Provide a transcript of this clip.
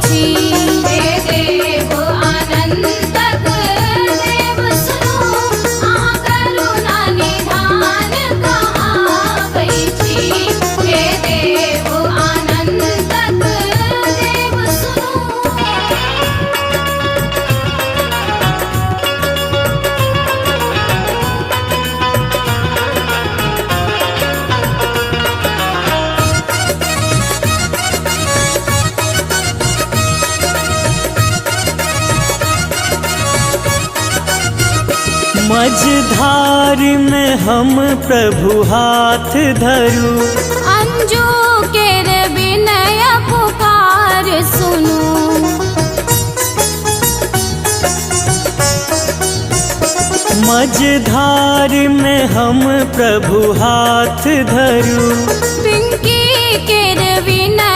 छी। हे देव अनंतक देव सुनो, अहाँ करुणा निधान कहाबै छी। हे देव अनंतक देव सुनो। मझधार में हम प्रभु हाथ धरू, अंजू केर विनय पुकार सुनू। मझधार में हम प्रभु हाथ धरू, पिंकी केर विनय